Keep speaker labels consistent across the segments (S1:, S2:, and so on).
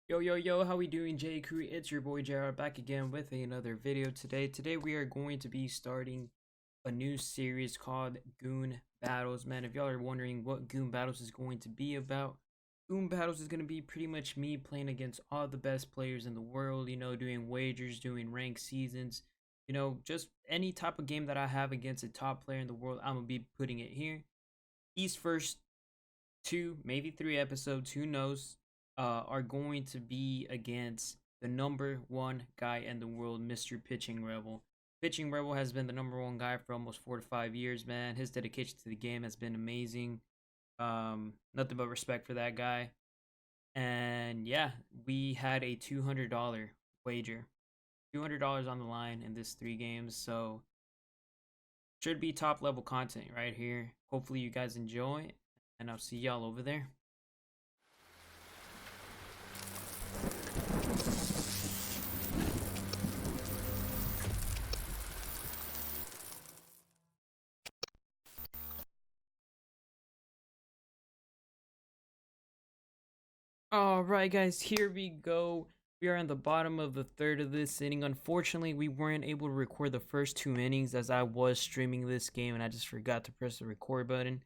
S1: Yo, yo, yo, how we doing, J Crew? It's your boy JR back again with another video today. Today we are going to be starting a new series called Goon Battles. Man, if y'all are wondering what Goon Battles is going to be about, Goon Battles is going to be pretty much me playing against all the best players in the world, doing wagers, doing ranked seasons, just any type of game that I have against a top player in the world, I'm going to be putting it here. These first two, maybe three episodes, who knows, are going to be against the number one guy in the world, Mr. Pitching Rebel. Pitching Rebel has been the number one guy for almost 4 to 5 years, man. His dedication to the game has been amazing. Nothing but respect for that guy. And yeah, we had a $200 wager. $200 on the line in this 3 games. So should be top level content right here. Hopefully you guys enjoy, and I'll see y'all over there. Alright guys, here we go. We are in the bottom of the third of this inning. Unfortunately, we weren't able to record the first 2 innings as I was streaming this game and I just forgot to press the record button.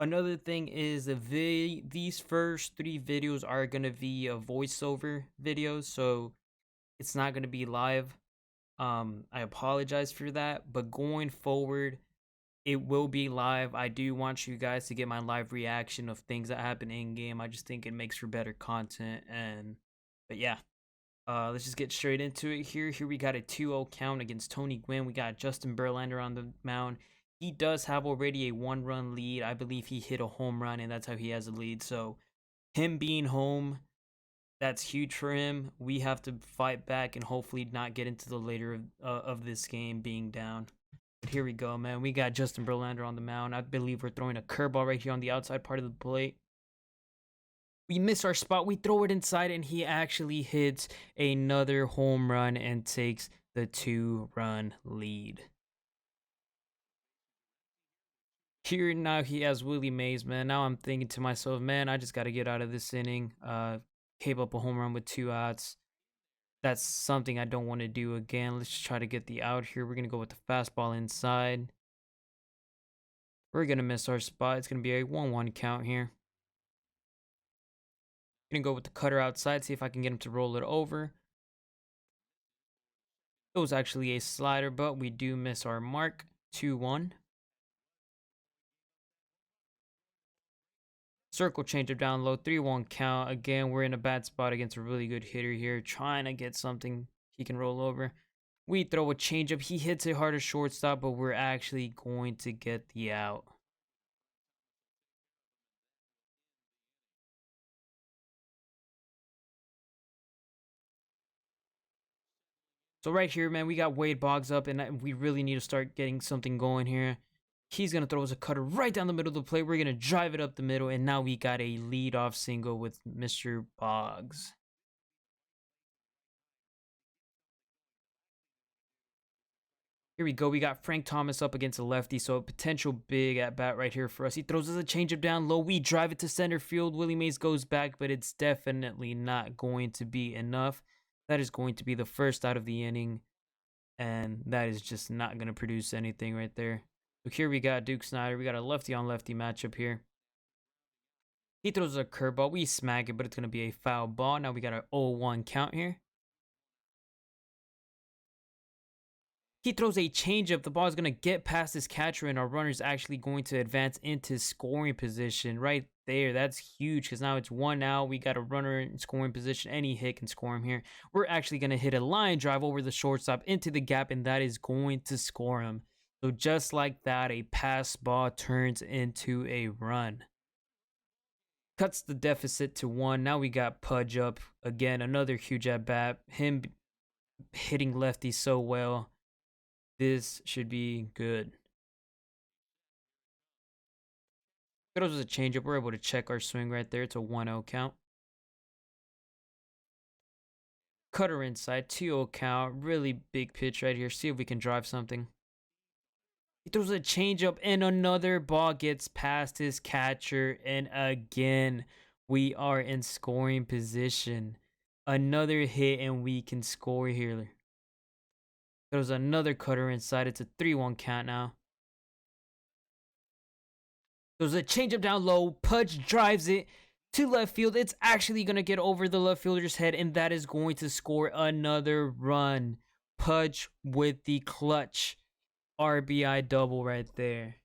S1: Another thing is these first 3 videos are going to be voiceover videos, so it's not going to be live. I apologize for that, but going forward, it will be live. I do want you guys to get my live reaction of things that happen in game. I just think it makes for better content. But yeah, let's just get straight into it here. Here we got a 2-0 count against Tony Gwynn. We got Justin Verlander on the mound. He does have already a 1-run lead. I believe he hit a home run, and that's how he has a lead. So him being home, that's huge for him. We have to fight back and hopefully not get into the later of this game being down. But here we go, man. We got Justin Verlander on the mound. I believe we're throwing a curveball right here on the outside part of the plate. We miss our spot. We throw it inside, and he actually hits another home run and takes the 2-run lead. Here now he has Willie Mays, man. Now I'm thinking to myself, man, I just got to get out of this inning. Gave up a home run with 2 outs. That's something I don't want to do again. Let's just try to get the out here. We're going to go with the fastball inside. We're going to miss our spot. It's going to be a 1-1 count here. Going to go with the cutter outside, see if I can get him to roll it over. It was actually a slider, but we do miss our mark. 2-1. Circle changeup down low. 3-1 count. Again, we're in a bad spot against a really good hitter here. Trying to get something he can roll over. We throw a changeup. He hits it hard as shortstop, but we're actually going to get the out. So right here, man, we got Wade Boggs up, and we really need to start getting something going here. He's going to throw us a cutter right down the middle of the plate. We're going to drive it up the middle, and now we got a leadoff single with Mr. Boggs. Here we go. We got Frank Thomas up against a lefty, so a potential big at bat right here for us. He throws us a changeup down low. We drive it to center field. Willie Mays goes back, but it's definitely not going to be enough. That is going to be the first out of the inning, and that is just not going to produce anything right there. So here we got Duke Snyder. We got a lefty on lefty matchup here. He throws a curveball. We smack it, but it's going to be a foul ball. Now we got an 0-1 count here. He throws a changeup. The ball is going to get past his catcher, and our runner is actually going to advance into scoring position right there. That's huge because now it's 1 out. We got a runner in scoring position. Any hit can score him here. We're actually going to hit a line drive over the shortstop into the gap, and that is going to score him. So just like that, a pass ball turns into a run. Cuts the deficit to 1. Now we got Pudge up. Again, another huge at bat. Him hitting lefty so well. This should be good. Throws us a changeup. We're able to check our swing right there. It's a 1-0 count. Cutter inside. 2-0 count. Really big pitch right here. See if we can drive something. He throws a changeup, and another ball gets past his catcher. And again, we are in scoring position. Another hit, and we can score here. There's another cutter inside. It's a 3-1 count now. There's a changeup down low. Pudge drives it to left field. It's actually going to get over the left fielder's head, and that is going to score another run. Pudge with the clutch RBI double right there.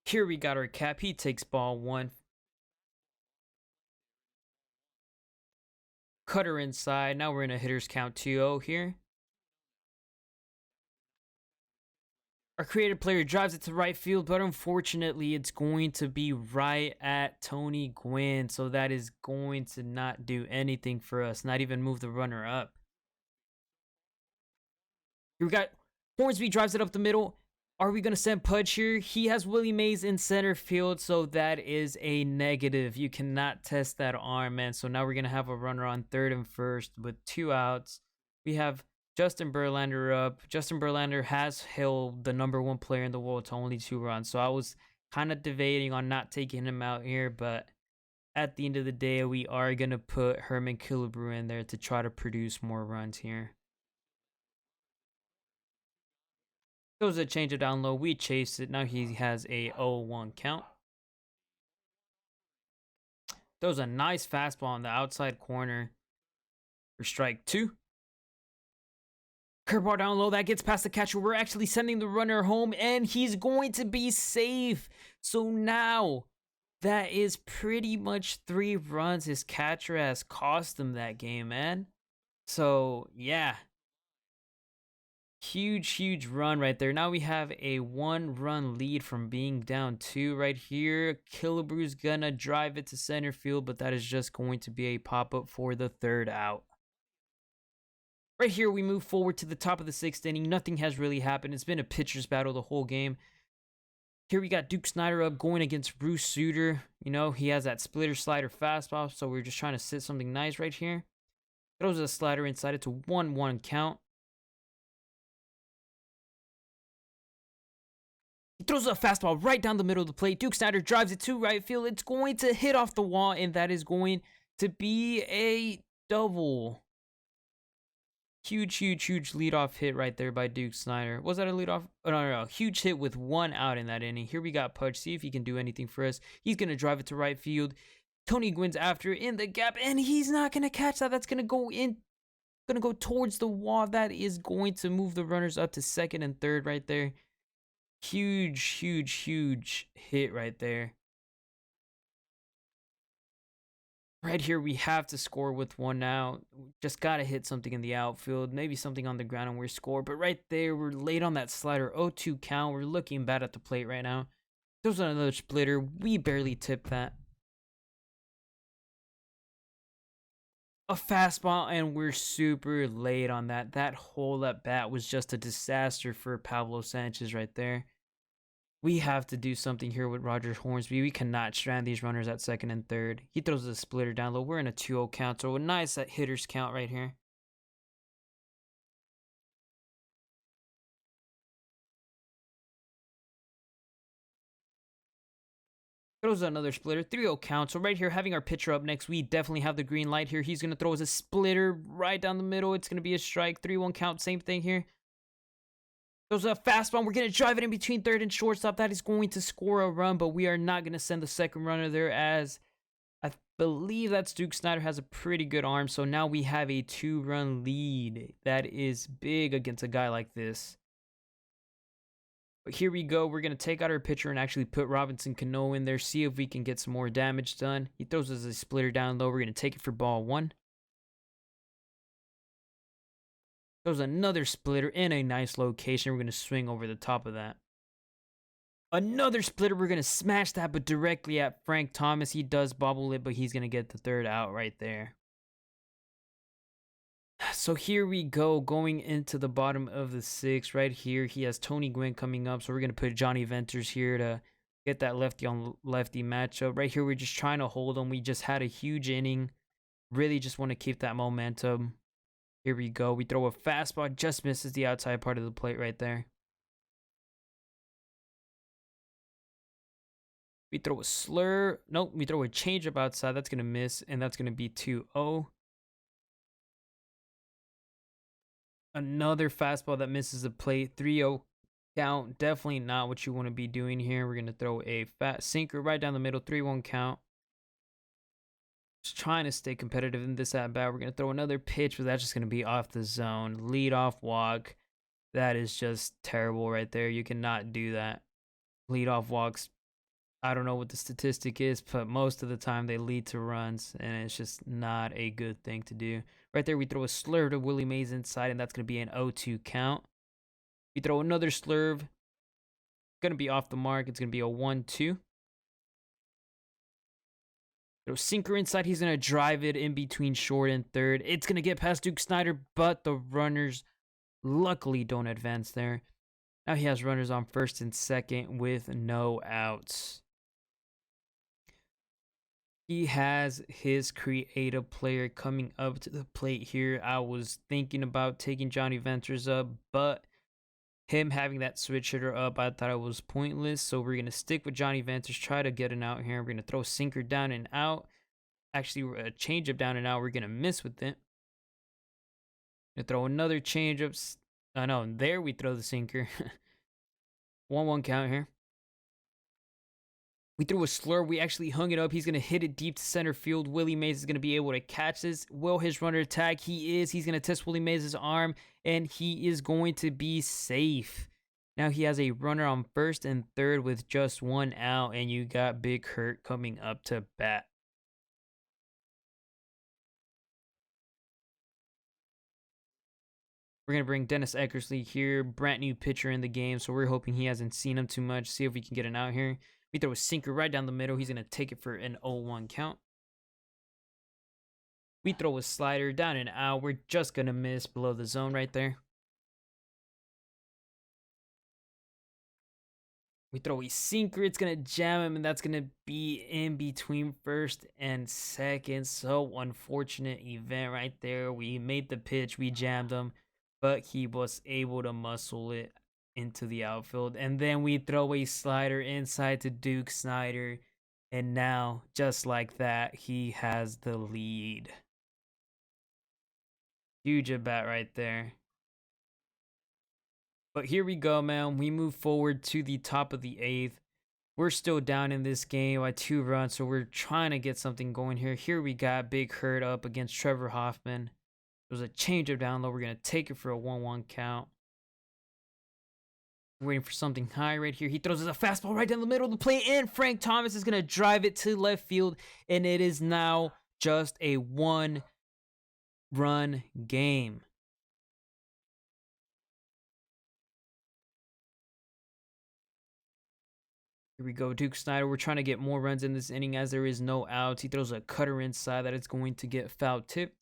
S1: Here we got our cap. He takes ball 1. Cutter inside. Now we're in a hitter's count 2-0 here. Our creative player drives it to right field, but unfortunately, it's going to be right at Tony Gwynn. So that is going to not do anything for us, not even move the runner up. Here we got Hornsby drives it up the middle. Are we going to send Pudge here? He has Willie Mays in center field, so that is a negative. You cannot test that arm, man. So now we're going to have a runner on third and first with 2 outs. We have Justin Verlander up. Justin Verlander has held the #1 player in the world to only 2 runs. So I was kind of debating on not taking him out here, but at the end of the day, we are going to put Herman Killebrew in there to try to produce more runs here. Goes a change it down low. We chase it. Now he has a 0-1 count. Throws a nice fastball on the outside corner for strike 2. Curveball down low. That gets past the catcher. We're actually sending the runner home, and he's going to be safe. So now that is pretty much 3 runs his catcher has cost him that game, man. So, yeah. Huge run right there. Now we have a 1-run lead from being down 2 right here. Killebrew's gonna drive it to center field, but that is just going to be a pop-up for the 3rd out. Right here, we move forward to the top of the 6th inning. Nothing has really happened. It's been a pitcher's battle the whole game. Here we got Duke Snider up going against Bruce Sutter. You know, he has that splitter slider fastball, so we're just trying to sit something nice right here. Throws a slider inside. It's a 1-1 count. He throws a fastball right down the middle of the plate. Duke Snider drives it to right field. It's going to hit off the wall, and that is going to be a double. Huge leadoff hit right there by Duke Snider. Was that a leadoff? Oh, no. Huge hit with 1 out in that inning. Here we got Pudge. See if he can do anything for us. He's going to drive it to right field. Tony Gwynn's after in the gap, and he's not going to catch that. That's going to go in. Going to go towards the wall. That is going to move the runners up to 2nd and 3rd right there. Huge hit right there. Right here, we have to score with 1 now. Just got to hit something in the outfield. Maybe something on the ground and we're score. But right there, we're late on that slider. 0-2 count. We're looking bad at the plate right now. There's another splitter. We barely tipped that. A fastball, and we're super late on that. That whole at bat was just a disaster for Pablo Sanchez right there. We have to do something here with Roger Hornsby. We cannot strand these runners at 2nd and 3rd. He throws a splitter down low. We're in a 2-0 count, so a nice hitter's count right here. Throws another splitter, 3-0 count. So right here, having our pitcher up next, we definitely have the green light here. He's going to throw us a splitter right down the middle. It's going to be a strike, 3-1 count, same thing here. Throws a fastball. We're going to drive it in between 3rd and shortstop. That is going to score a run, but we are not going to send the 2nd runner there, as I believe that's Duke Snider has a pretty good arm. So now we have a 2-run lead. That is big against a guy like this. But here we go. We're going to take out our pitcher and actually put Robinson Cano in there. See if we can get some more damage done. He throws us a splitter down low. We're going to take it for ball 1. Throws another splitter in a nice location. We're going to swing over the top of that. Another splitter. We're going to smash that, but directly at Frank Thomas. He does bobble it, but he's going to get the 3rd out right there. So here we go, going into the bottom of the 6th. Right here, he has Tony Gwynn coming up. So we're going to put Johnny Venters here to get that lefty on lefty matchup. Right here, we're just trying to hold him. We just had a huge inning. Really just want to keep that momentum. Here we go. We throw a fastball. Just misses the outside part of the plate right there. We throw a slur. Nope, we throw a changeup outside. That's going to miss, and that's going to be 2-0. Another fastball that misses the plate. 3-0 count. Definitely not what you want to be doing here. We're going to throw a fat sinker right down the middle. 3-1 count. Just trying to stay competitive in this at bat. We're going to throw another pitch, but that's just going to be off the zone. Lead off walk. That is just terrible right there. You cannot do that. Lead off walks. I don't know what the statistic is, but most of the time they lead to runs, and it's just not a good thing to do. Right there, we throw a slurve to Willie Mays inside, and that's going to be an 0-2 count. We throw another slurve. Going to be off the mark. It's going to be a 1-2. Throw sinker inside. He's going to drive it in between short and third. It's going to get past Duke Snyder, but the runners luckily don't advance there. Now he has runners on first and second with no outs. He has his creative player coming up to the plate here. I was thinking about taking Johnny Venters up, but him having that switch hitter up, I thought it was pointless. So we're going to stick with Johnny Venters, try to get an out here. We're going to throw a sinker down and out. Actually, a changeup down and out. We're going to miss with it. Going to throw another changeup. No, there we throw the sinker. 1-1 count here. We threw a slur. We actually hung it up. He's going to hit it deep to center field. Willie Mays is going to be able to catch this. Will his runner tag? He is. He's going to test Willie Mays' arm, and he is going to be safe. Now he has a runner on first and third with just one out, and you got Big Hurt coming up to bat. We're going to bring Dennis Eckersley here, brand new pitcher in the game, so we're hoping he hasn't seen him too much. See if we can get an out here. We throw a sinker right down the middle. He's going to take it for an 0-1 count. We throw a slider down and out. We're just going to miss below the zone right there. We throw a sinker. It's going to jam him, and that's going to be in between first and second. So unfortunate event right there. We made the pitch. We jammed him, but he was able to muscle it into the outfield. And then we throw a slider inside to Duke Snyder. And now, just like that, he has the lead. Huge at bat right there. But here we go, man. We move forward to the top of the eighth. We're still down in this game by 2 runs, so we're trying to get something going here. Here we got Big Hurt up against Trevor Hoffman. There's a changeup down low. We're going to take it for a 1-1 count. Waiting for something high right here. He throws us a fastball right down the middle of the plate, and Frank Thomas is going to drive it to left field, and it is now just a 1-run game. Here we go, Duke Snyder. We're trying to get more runs in this inning as there is no outs. He throws a cutter inside that it's going to get foul tipped.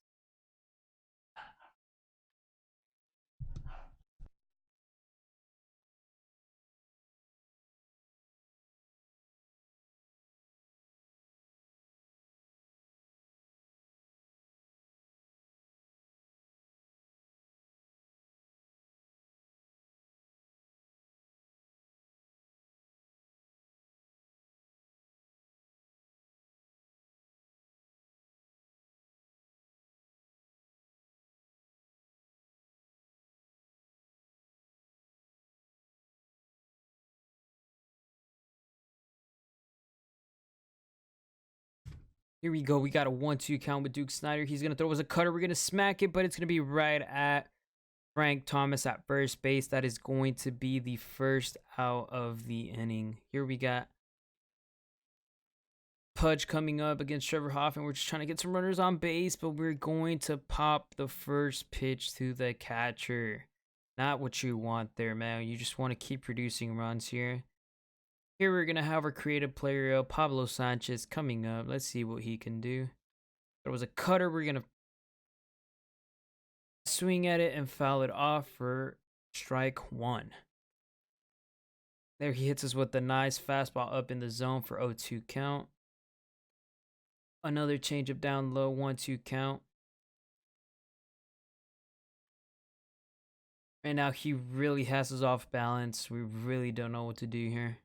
S1: Here we go. We got a 1-2 count with Duke Snyder. He's going to throw us a cutter. We're going to smack it, but it's going to be right at Frank Thomas at first base. That is going to be the first out of the inning. Here we got Pudge coming up against Trevor Hoffman. We're just trying to get some runners on base, but we're going to pop the first pitch to the catcher. Not what you want there, man. You just want to keep producing runs here. Here we're going to have our creative player, Pablo Sanchez, coming up. Let's see what he can do. There was a cutter. We're going to swing at it and foul it off for strike 1. There he hits us with a nice fastball up in the zone for 0-2 count. Another changeup down low, 1-2 count. And now he really has us off balance. We really don't know what to do here.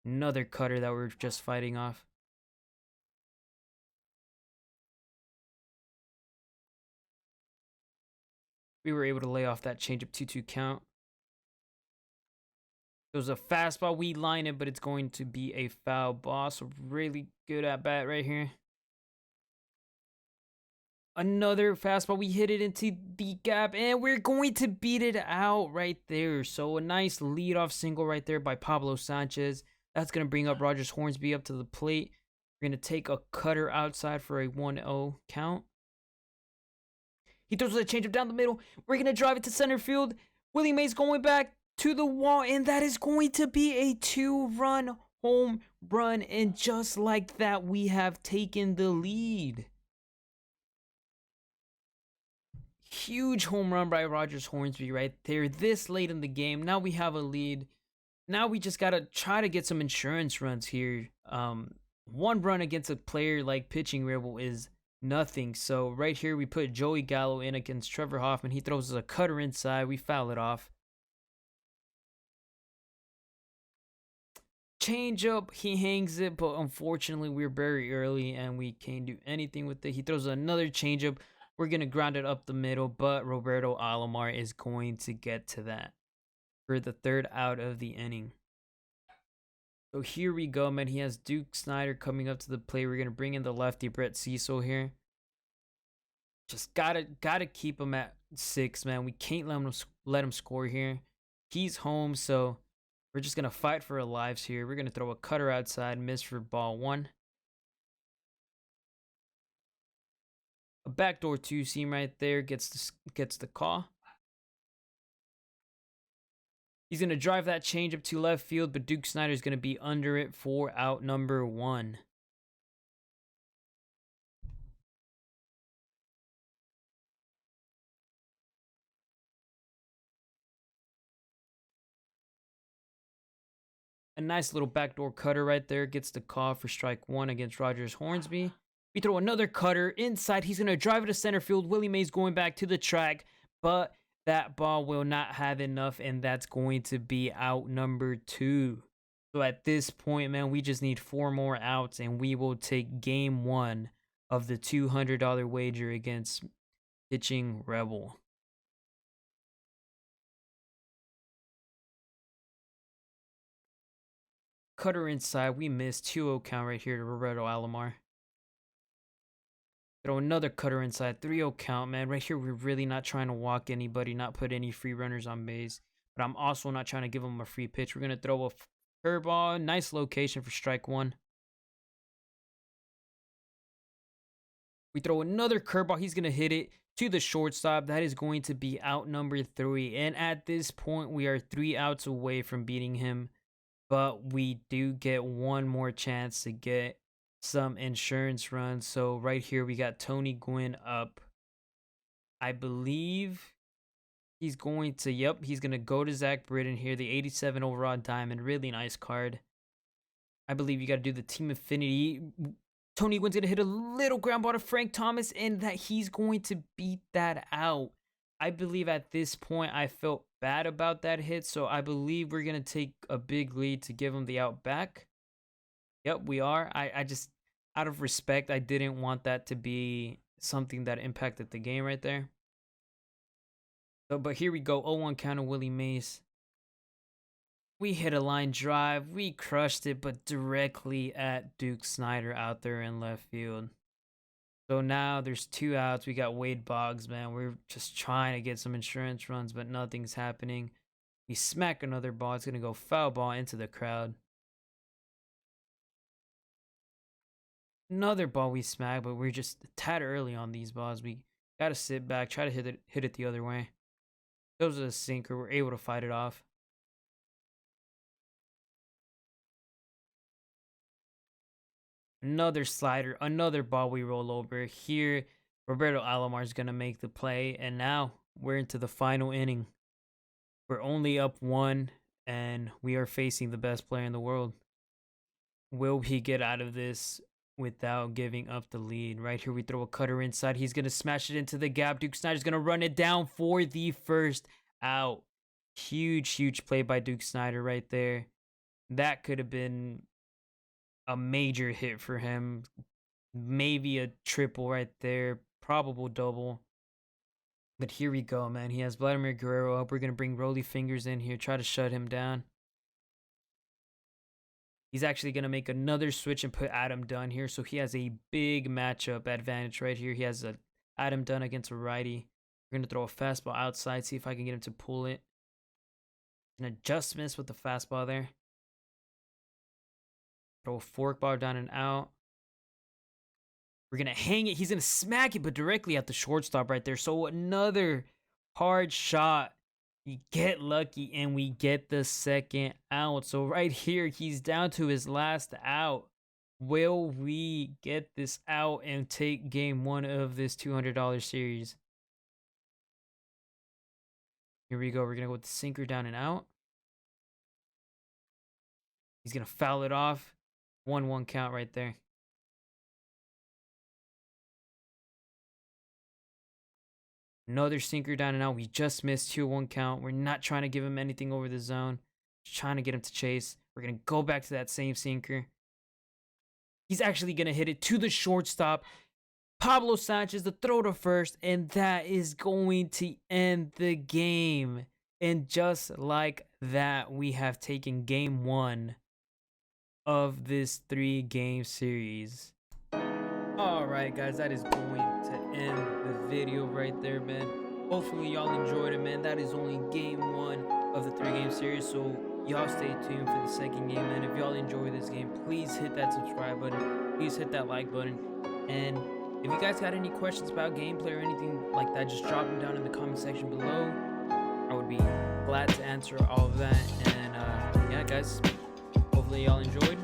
S1: Another cutter that we're just fighting off. We were able to lay off that changeup 2-2 count. It was a fastball. We line it, but it's going to be a foul ball. So really good at bat right here. Another fastball. We hit it into the gap, and we're going to beat it out right there. So a nice leadoff single right there by Pablo Sanchez. That's going to bring up Rogers Hornsby up to the plate. We're going to take a cutter outside for a 1-0 count. He throws a changeup down the middle. We're going to drive it to center field. Willie Mays going back to the wall, and that is going to be a 2-run home run. And just like that, we have taken the lead. Huge home run by Rogers Hornsby right there this late in the game. Now we have a lead. Now we just got to try to get some insurance runs here. One run against a player like pitching Rebel is nothing. So right here we put Joey Gallo in against Trevor Hoffman. He throws a cutter inside. We foul it off. Change up, he hangs it, but unfortunately we're very early and we can't do anything with it. He throws another changeup. We're going to ground it up the middle, but Roberto Alomar is going to get to that for the third out of the inning. So here we go, man. He has Duke Snyder coming up to the plate. We're going to bring in the lefty Brett Cecil here. Just gotta keep him at 6, man. We can't let him score here. He's home, so we're just going to fight for our lives here. We're going to throw a cutter outside, miss for ball 1. A backdoor 2-seam right there gets the call. He's going to drive that changeup to left field, but Duke Snyder is going to be under it for out number 1. A nice little backdoor cutter right there gets the call for strike 1 against Rogers Hornsby. We throw another cutter inside. He's going to drive it to center field. Willie Mays going back to the track, but that ball will not have enough, and that's going to be out number 2. So at this point, man, we just need 4 more outs, and we will take game 1 of the $200 wager against pitching Rebel. Cutter inside. We missed 2-0 count right here to Roberto Alomar. Throw another cutter inside. 3-0 count, man. Right here, we're really not trying to walk anybody, not put any free runners on base. But I'm also not trying to give him a free pitch. We're going to throw a curveball. Nice location for strike 1. We throw another curveball. He's going to hit it to the shortstop. That is going to be out number 3. And at this point, we are 3 outs away from beating him. But we do get one more chance to get some insurance runs. So right here, we got Tony Gwynn up. I believe he's going to, he's going to go to Zach Britton here. The 87 overall diamond. Really nice card. I believe you got to do the team affinity. Tony Gwynn's going to hit a little ground ball to Frank Thomas, and that he's going to beat that out. I believe at this point I felt bad about that hit, so I believe we're going to take a big lead to give him the out back. Yep, we are. I just, out of respect, I didn't want that to be something that impacted the game right there. So, but here we go, 0-1 count of Willie Mays. We hit a line drive. We crushed it, but directly at Duke Snyder out there in left field. So now there's 2 outs. We got Wade Boggs, man. We're just trying to get some insurance runs, but nothing's happening. We smack another ball. It's going to go foul ball into the crowd. Another ball we smack, but we're just a tad early on these balls. We got to sit back, try to hit it the other way. Those are a sinker. We're able to fight it off. Another slider, another ball we roll over. Here, Roberto Alomar is going to make the play, and now we're into the final inning. We're only up 1, and we are facing the best player in the world. Will he get out of this without giving up the lead? Right here, we throw a cutter inside. He's going to smash it into the gap. Duke Snyder's going to run it down for the first out. Huge, huge play by Duke Snyder right there. That could have been a major hit for him. Maybe a triple right there, probable double. But here we go, man. He has Vladimir Guerrero up. We're going to bring Rolly Fingers in here, try to shut him down. He's actually going to make another switch and put Adam Dunn here. So he has a big matchup advantage right here. He has a Adam Dunn against a righty. We're going to throw a fastball outside, see if I can get him to pull it. An adjustment with the fastball there. Throw a forkball down and out. We're going to hang it. He's going to smack it, but directly at the shortstop right there. So another hard shot. We get lucky, and we get the second out. So right here, he's down to his last out. Will we get this out and take game one of this $200 series? Here we go. We're going to go with the sinker down and out. He's going to foul it off. 1-1 count right there. Another sinker down and out. We just missed 2-1 count. We're not trying to give him anything over the zone. Just trying to get him to chase. We're going to go back to that same sinker. He's actually going to hit it to the shortstop. Pablo Sanchez, the throw to first. And that is going to end the game. And just like that, we have taken game one of this 3-game series. Alright guys, that is going to end the video right there, man. Hopefully y'all enjoyed it, man. That is only game one of the 3-game series, so y'all stay tuned for the second game, man. If y'all enjoy this game, please hit that subscribe button, please hit that like button, and if you guys got any questions about gameplay or anything like that, just drop them down in the comment section below. I would be glad to answer all of that. And yeah guys, hopefully y'all enjoyed.